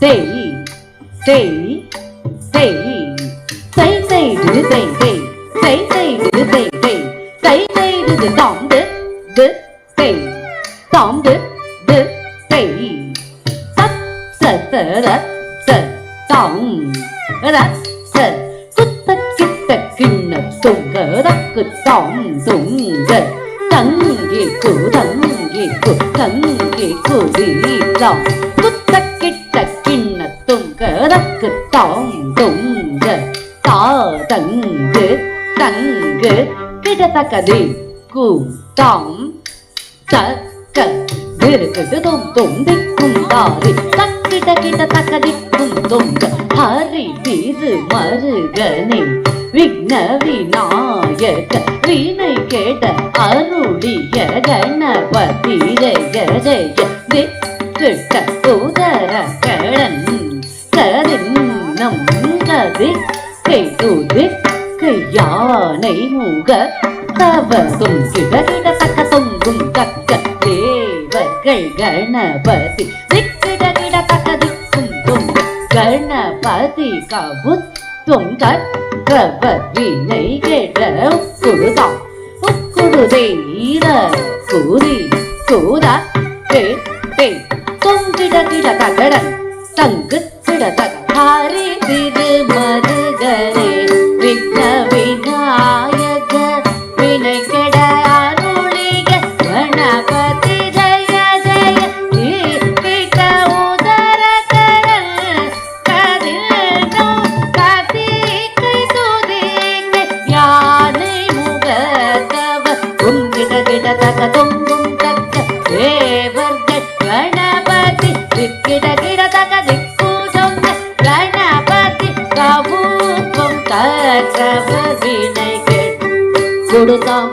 செய் செய் செய் செய் செய்து செய் செய் செய் செய்து செய் செய் செய் செய்து தாம் து செய் தாம் து செய் தத் ச ச ர ச தாம் ர ச குத்த கிட்ட கிண்ண துங்க ரக்கு தாம் துங்க தங்கி கு தங்கி குதிலாம் குத்த கிட்ட கிண்ண துங்க ரக்கு தாம் துங்க தா தங்கு தங்கு கிடத்தக்கதி கு தாம் தக்க திருக்கு தும் தும் திக்கும் தாரி தக்கிட கிட தக்க திக்கும் துங்க ஹரி திரு மருகனே விக்ன விநாயக வீணை கேட்ட அருளிய கணபதி ஜெய ஜெய திட்ட உதர கடன் கதின்னம் கதி கைதுதி கையானை முக தவதும் கிட கிட தக்க தொங்கும் தக்க தேவர்கள் கணபதி திக்கிட கிட தக்க திக்கும் துங்க கணபதி கபுத் துங்க வினை கேட்ட உக்குடுதாம் உக்குடுதே ஈர கூறி கூதா தே தே தொங்கிட கிட தகடன் தங்கு கிட தக ஹரி திரு மருகனே விக்ன விநாயக வினை கெட அருளிய கணபதி ஜெய ஜெய கிட்ட உதர கடல் கதிர்னும் கதிக்கை துதிக்கை யானை முகத்தவ குங்கிட கிட தக தொங்கும் தக்க தேவர்கள் கணபதி திக்கிட கிட தக திக்கு சொங்க கணபதி கபூபம் தக்கவ வினை கெடு கொடுத்தாம்